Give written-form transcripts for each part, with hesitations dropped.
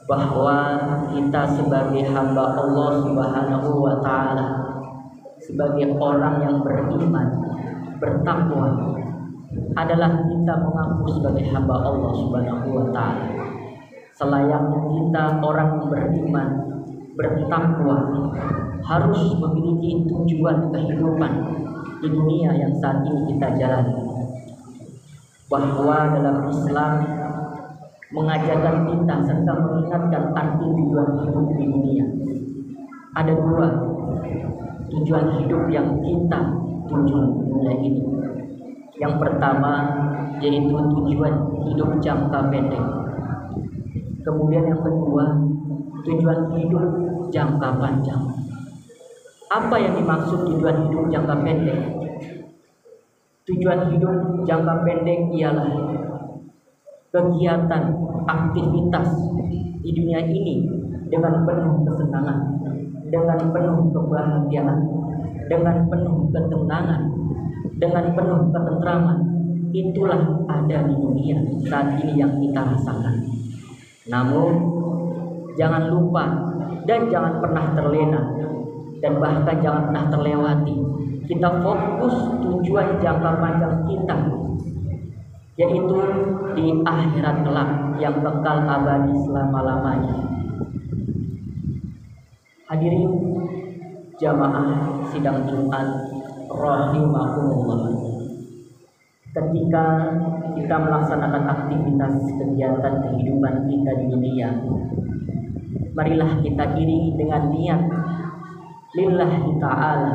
bahwa kita sebagai hamba Allah Subhanahu wa taala, sebagai orang yang beriman, bertakwa, adalah kita mengaku sebagai hamba Allah Subhanahu wa taala. Selayaknya kita orang yang beriman, bertakwa, harus memiliki tujuan kehidupan di dunia yang saat ini kita jalani. Bahwa dalam Islam mengajarkan kita serta mengingatkan arti tujuan hidup di dunia. Ada dua tujuan hidup yang kita tuju di dunia ini. Yang pertama yaitu tujuan hidup jangka pendek. Kemudian yang kedua, tujuan hidup jangka panjang. Apa yang dimaksud tujuan hidup jangka pendek? Tujuan hidup jangka pendek ialah kegiatan, aktivitas di dunia ini dengan penuh kesenangan, dengan penuh kebahagiaan, dengan penuh ketenangan, dengan penuh ketentraman. Itulah ada di dunia saat ini yang kita rasakan. Namun jangan lupa dan jangan pernah terlena, dan bahkan jangan pernah terlewati. Kita fokus tujuan jangka panjang kita, yaitu di akhirat kelak yang kekal abadi selama-lamanya. Hadirin jamaah sidang Jumat rahimakumullah. Ketika kita melaksanakan aktivitas kegiatan kehidupan kita di dunia, marilah kita iringi dengan niat lillahi ta'ala,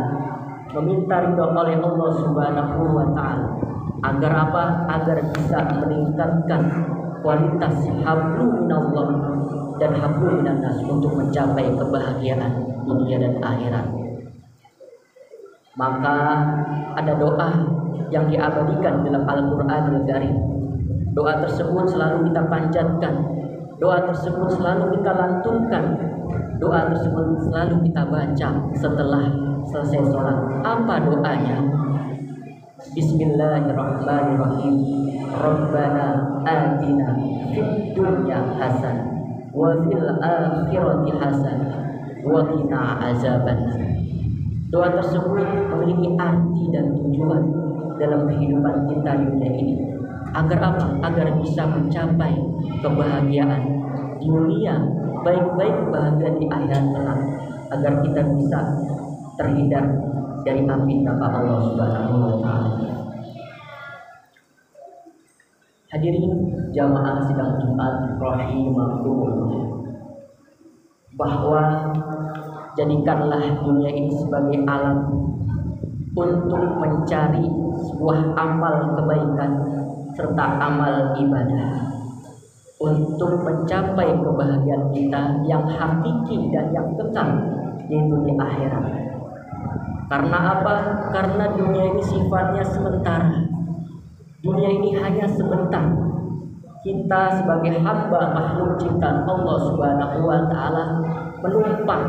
meminta ridho oleh Allah Subhanahu wa ta'ala. Agar apa? Agar bisa meningkatkan kualitas hablu minallah dan hablu minannas untuk mencapai kebahagiaan dunia dan akhirat. Maka ada doa yang diabadikan dalam Al-Qur'anul Karim. Doa tersebut selalu kita panjatkan, doa tersebut selalu kita lantunkan, doa tersebut selalu kita baca setelah selesai sholat. Apa doanya? Bismillahirrahmanirrahim. Rabbana atina fid dunya hasanah wa fil akhirati hasanah wa qina azabannar. Doa tersebut memiliki arti dan tujuan dalam kehidupan kita di dunia ini. Agar apa? Agar bisa mencapai kebahagiaan di dunia, baik-baik kebahagiaan di akhirat kelak. Agar kita bisa terhindar dari api neraka Allah Subhanahu wa taala. Hadirin jamaah sidang Jumat rahimakumullah, bahwa jadikanlah dunia ini sebagai alat untuk mencari sebuah amal kebaikan serta amal ibadah untuk mencapai kebahagiaan kita yang hakiki dan yang kekal, yaitu di akhirat. Karena apa? Karena dunia ini sifatnya sementara. Dunia ini hanya sebentar. Kita sebagai hamba makhluk ciptaan Allah Subhanahu wa taala menumpang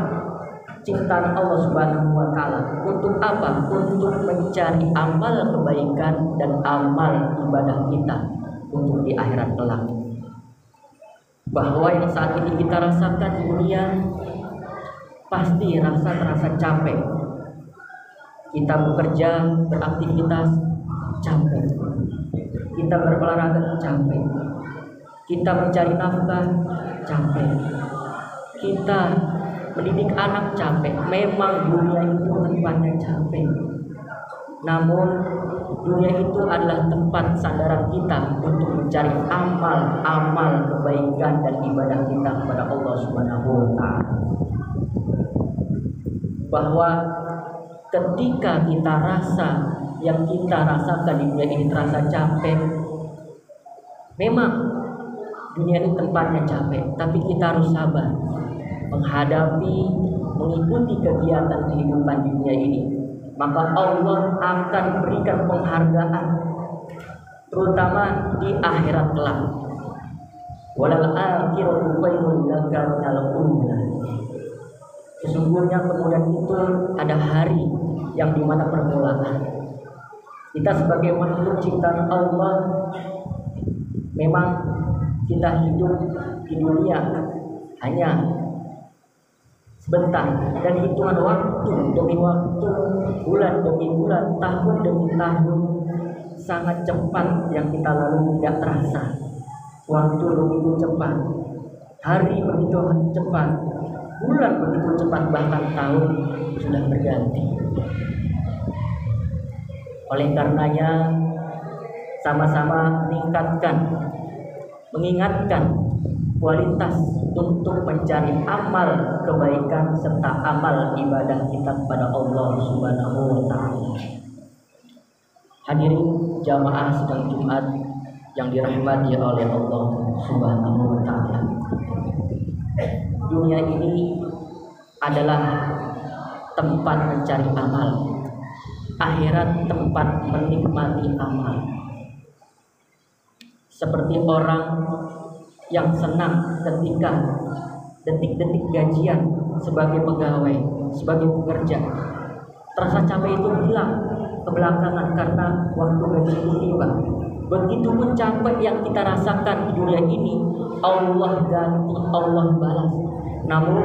ciptaan Allah Subhanahu wa taala untuk apa? Untuk mencari amal kebaikan dan amal ibadah kita untuk di akhirat kelak. Bahwa yang saat ini kita rasakan di dunia pasti terasa capek. Kita bekerja, beraktivitas, capek. Kita berolahraga, capek. Kita mencari nafkah, capek. Kita mendidik anak, capek. Memang dunia itu tempatnya capek. Namun dunia itu adalah tempat sandaran kita untuk mencari amal kebaikan dan ibadah kita kepada Allah Subhanahu wa taala. Bahwa ketika kita rasa yang kita rasakan di dunia ini terasa capek, memang dunia ini tempatnya capek, tapi kita harus sabar menghadapi, mengikuti kegiatan kehidupan di dunia ini. Maka Allah akan berikan penghargaan, terutama di akhirat kelak. Walal akhiratu khairun laka minal ula. Sesungguhnya kemudian itu ada hari yang dimana permulaan. Kita sebagai makhluk ciptaan Allah, memang kita hidup di dunia hanya sebentar, dan hitungan waktu demi waktu, bulan demi bulan, tahun demi tahun sangat cepat yang kita lalui tidak terasa. Waktu begitu cepat, hari begitu cepat, bulan begitu cepat, bahkan tahun sudah berganti. Oleh karenanya sama-sama mengingatkan kualitas untuk mencari amal kebaikan serta amal ibadah kita kepada Allah Subhanahu wa taala. Hadirin jamaah sidang Jumat yang dirahmati oleh Allah Subhanahu wa taala. Dunia ini adalah tempat mencari amal, akhirat tempat menikmati amal. Seperti orang yang senang ketika detik-detik gajian sebagai pegawai, sebagai pekerja, terasa capek itu hilang kebelakangan karena waktu gaji itu tiba. Begitupun capek yang kita rasakan di dunia ini, Allah ganti, Allah balas. Namun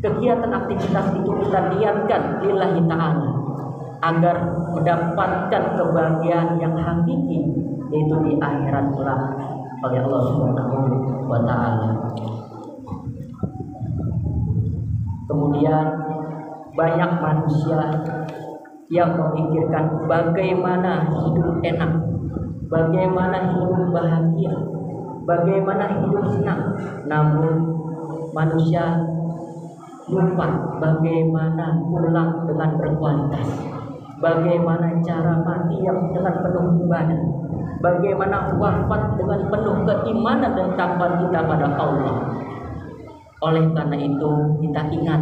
kegiatan aktivitas itu kita niatkan lillahi ta'ala agar mendapatkan kebahagiaan yang hakiki, yaitu di akhirat kelak oleh Allah Subhanahu wa taala. Kemudian banyak manusia yang memikirkan bagaimana hidup enak, bagaimana hidup bahagia, bagaimana hidup senang. Namun manusia lupa bagaimana pulang dengan berkualitas, bagaimana cara mati yang dengan penuh ibadah, bagaimana wafat dengan penuh keimanan dan takwa kita pada Allah. Oleh karena itu kita ingat,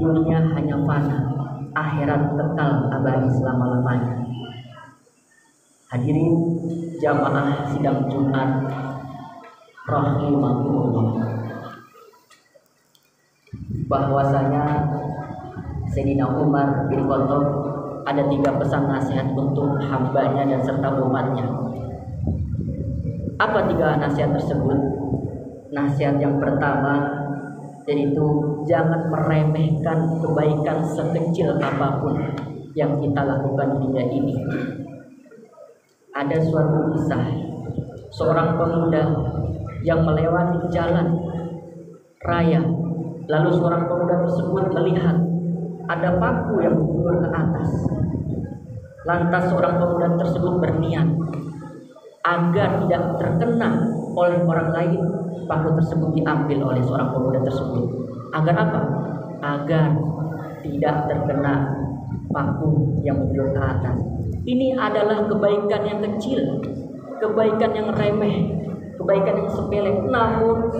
dunia hanya fana, akhirat kekal abadi selama-lamanya. Hadirin jamaah sidang Jumat rahimakumullah, bahwasanya Sayyidina Umar bin Khattab ada 3 pesan nasihat untuk hambanya dan serta umatnya. Apa 3 nasihat tersebut? Nasihat yang pertama yaitu jangan meremehkan kebaikan sekecil apapun yang kita lakukan di dunia ini. Ada suatu kisah seorang pemuda yang melewati jalan raya, lalu seorang pemuda tersebut melihat ada paku yang menjulur ke atas. Lantas seorang pemuda tersebut berniat agar tidak terkena oleh orang lain, paku tersebut diambil oleh seorang pemuda tersebut. Agar apa? Agar tidak terkena paku yang menjulur ke atas. Ini adalah kebaikan yang kecil, kebaikan yang remeh, kebaikan yang sepele, namun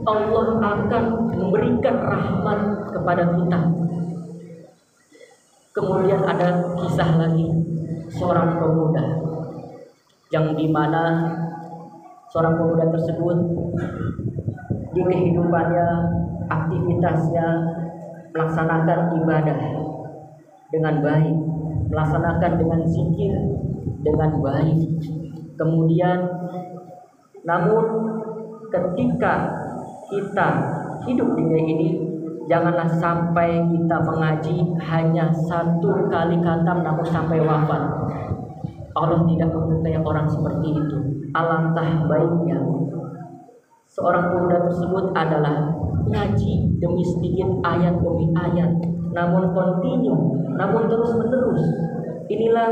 Allah akan memberikan rahmat kepada kita. Kemudian ada kisah lagi seorang pemuda yang dimana seorang pemuda tersebut di kehidupannya, aktivitasnya melaksanakan ibadah dengan baik, melaksanakan dengan zikir dengan baik. Kemudian namun ketika kita hidup di dunia ini, janganlah sampai kita mengaji hanya 1 kali khatam namun sampai wafat. Allah tidak menyukai orang seperti itu. Alangkah baiknya seorang pemuda tersebut adalah ngaji demi sedikit, ayat demi ayat, namun continue, namun terus menerus. Inilah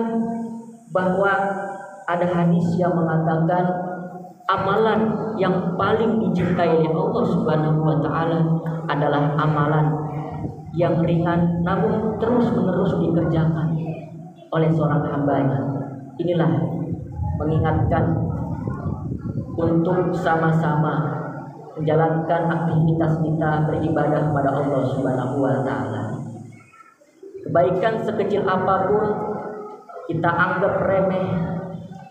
bahwa ada hadis yang mengatakan amalan yang paling dicintai oleh Allah Subhanahu wa taala adalah amalan yang ringan namun terus menerus dikerjakan oleh seorang hambanya. Inilah mengingatkan untuk sama-sama menjalankan aktivitas kita beribadah kepada Allah Subhanahu wa taala. Kebaikan sekecil apapun kita anggap remeh,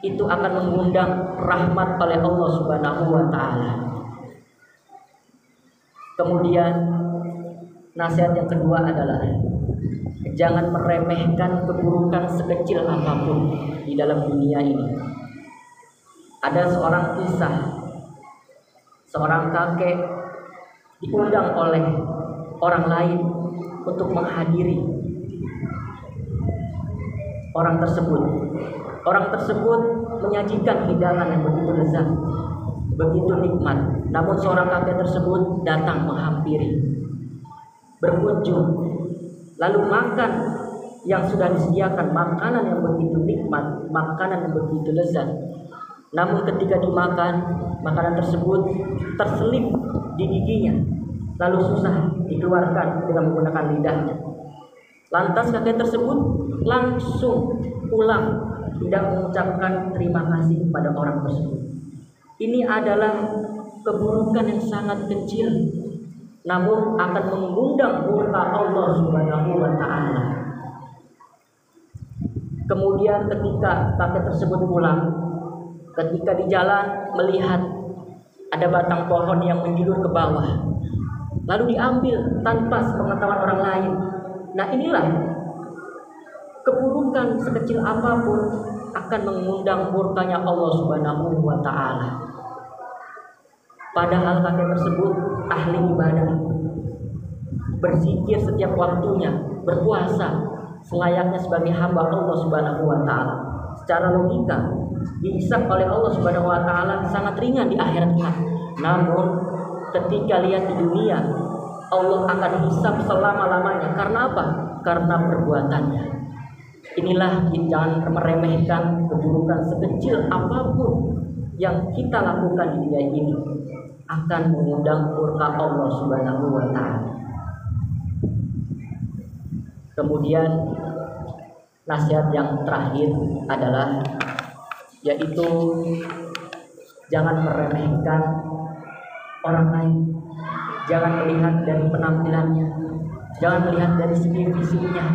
itu akan mengundang rahmat oleh Allah Subhanahu wa taala. Kemudian nasihat yang kedua adalah jangan meremehkan keburukan sekecil apapun di dalam dunia ini. Ada seorang kisah seorang kakek diundang oleh orang lain untuk menghadiri orang tersebut. Orang tersebut menyajikan hidangan yang begitu lezat, begitu nikmat. Namun seorang kakek tersebut datang menghampiri, berkunjung, lalu makan yang sudah disediakan, makanan yang begitu nikmat, makanan yang begitu lezat. Namun ketika dimakan, makanan tersebut terselip di giginya, lalu susah dikeluarkan dengan menggunakan lidahnya. Lantas kakek tersebut langsung pulang, tidak mengucapkan terima kasih kepada orang tersebut. Ini adalah keburukan yang sangat kecil, namun akan mengundang murka Allah Subhanahu wa Ta'ala. Kemudian ketika kakek tersebut pulang, ketika di jalan melihat ada batang pohon yang menjulur ke bawah, lalu diambil tanpa sepengetahuan orang lain. Nah, inilah keburukan sekecil apapun akan mengundang murkanya Allah Subhanahu wa Ta'ala. Padahal kakek tersebut ahli ibadah, berzikir setiap waktunya, berpuasa selayaknya sebagai hamba Allah Subhanahu wa Ta'ala. Secara logika dihisab oleh Allah Subhanahu wa Ta'ala sangat ringan di akhirat kelak. Namun ketika lihat di dunia, Allah akan hisab selama-lamanya. Karena apa? Karena perbuatannya. Inilah, jangan meremehkan keburukan sekecil apapun yang kita lakukan di dunia ini, akan mengundang murka Allah Subhanahu wa Ta'ala. Kemudian nasihat yang terakhir adalah, yaitu jangan meremehkan orang lain. Jangan melihat dari penampilannya, jangan melihat dari segi fisiknya,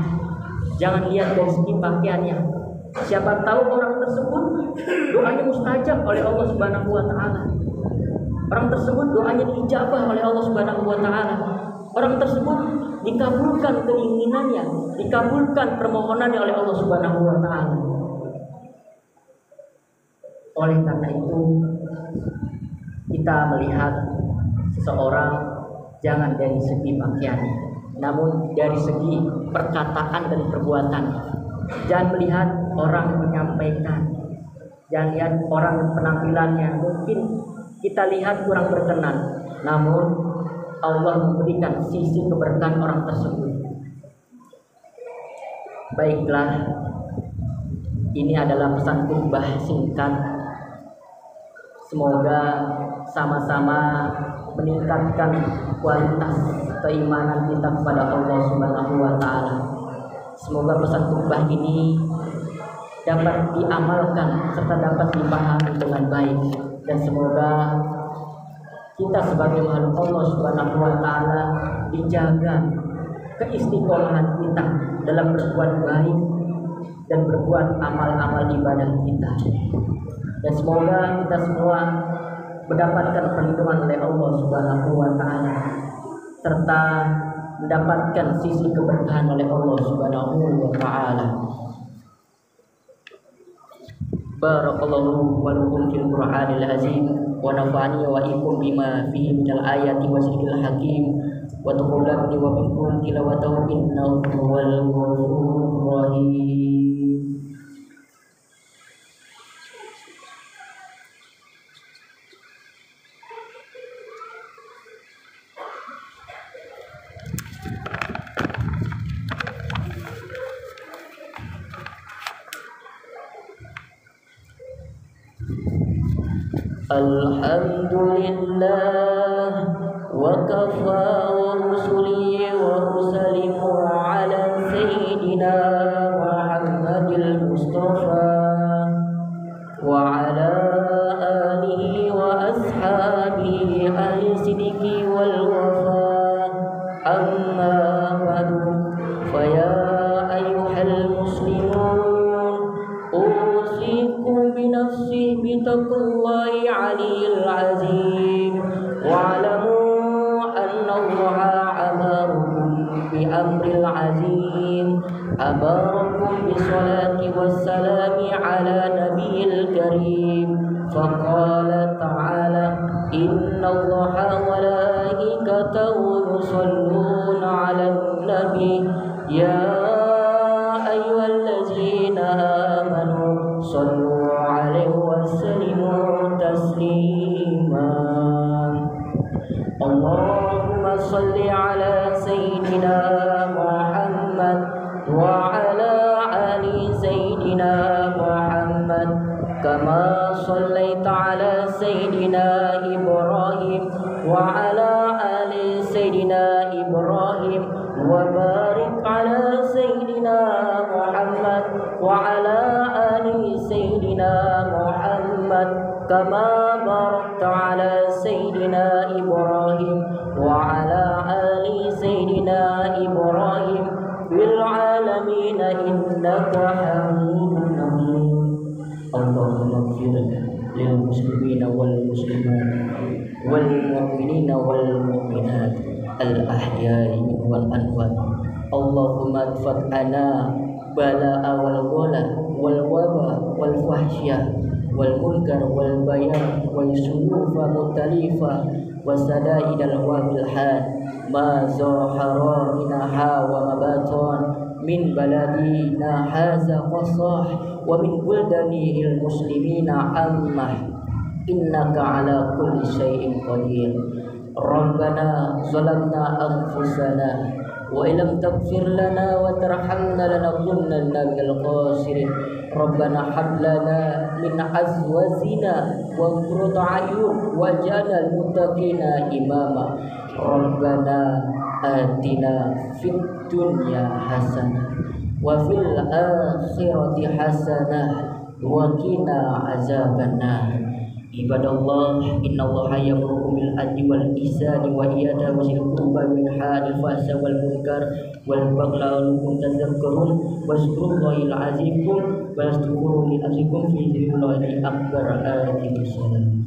jangan lihat dari segi pakaiannya. Siapa tahu orang tersebut doanya mustajab oleh Allah Subhanahu wa Ta'ala. Orang tersebut doanya diijabah oleh Allah Subhanahu wa Ta'ala. Orang tersebut dikabulkan keinginannya, dikabulkan permohonannya oleh Allah Subhanahu wa Ta'ala. Oleh karena itu, kita melihat seseorang jangan dari segi pakaiannya, namun dari segi perkataan dan perbuatan. Jangan melihat orang menyampaikan, jangan lihat orang penampilannya, mungkin kita lihat kurang berkenan, namun Allah memberikan sisi keberkahan orang tersebut. Baiklah, ini adalah pesan khutbah singkat. Semoga sama-sama meningkatkan kualitas keimanan kita kepada Allah Subhanahu wa Ta'ala. Semoga pesan khutbah ini dapat diamalkan serta dapat dipahami dengan baik, dan semoga kita sebagai makhluk Allah Subhanahu wa Ta'ala dijaga keistiqomahan kita dalam berbuat baik dan berbuat amal-amal ibadah kita. Dan semoga kita semua mendapatkan perlindungan oleh Allah Subhanahu wa Ta'ala, serta mendapatkan sisi keberkahan oleh Allah Subhanahu wa Ta'ala. Barakallahu wa lakum fil Qur'anil azim, wa nafa'ani wa ikum bima fihi minal ayati wa zikril hakim, wa taqabbal wa minkum tilawatahu innahu huwal ghafurur rahim. Alhamdulillah wa kafa wa rusuli wa usallimu ala sayyidina Muhammadil Mustafa wa ala alihi wa ashabihi ahli sidiki wal wafa. Amma ba'du, fa ya ayyuhal muslimun, أوصيكم بنفسي بتقوى الله العلي العظيم، واعلموا أن الله أمركم بأمر العظيم، أمركم بالصلاة والسلام على نبي الكريم، فقال تعالى: innallaha wa malaikatahu yusholluna 'alan nabi ya ayyuhallazina amanu shallu 'alaihi wa sallimu taslima. Allahumma shalli 'ala sayyidina Muhammad wa 'ala ali sayyidina Muhammad kama shallaita 'ala sayyidina Ibrahim wa 'ala ali sayyidina Ibrahim wa barik 'ala sayyidina Muhammad wa 'ala ali sayyidina Muhammad kama barakta 'ala sayyidina Ibrahim wa 'ala ali sayyidina Ibrahim fil 'alamin innaka Hamidum Majid. Allahumma ighfir lil muslimina wal muslimat wal mu'minina wal mu'minat al ahya'i wal amwat. Allahumma adfat ana bala'a wal ghala wal waba wal fahsyah wal munkar wal bayan wal sunufa mutalifa wasada'id al wabil had ma zahara minha wa mabatan min baladina haza qasah wa min buldanil muslimina ammah innaka ala kulli syai'in qadir. Rabbana zalamna anfusana wa illam taghfir lana wa tarhamna lanakunanna minal khasirin. Rabbana hab lana min azwajina wa qurrata a'yun waj'alna lil muttaqina imama. Rabbana atina fid dunya hasanah wa fil akhirati hasanah wa qina azabannar. Ibadallah, innallaha ya'muru bil adli wal ihsani wa iyata'i dzil qurba wa yanha 'anil fahsya'i wal munkar wal baghi la'allakum tadhakkarun wazkurullahal 'azim wa yastughfiru li azikum fi dzikrillahi akbar. Salam.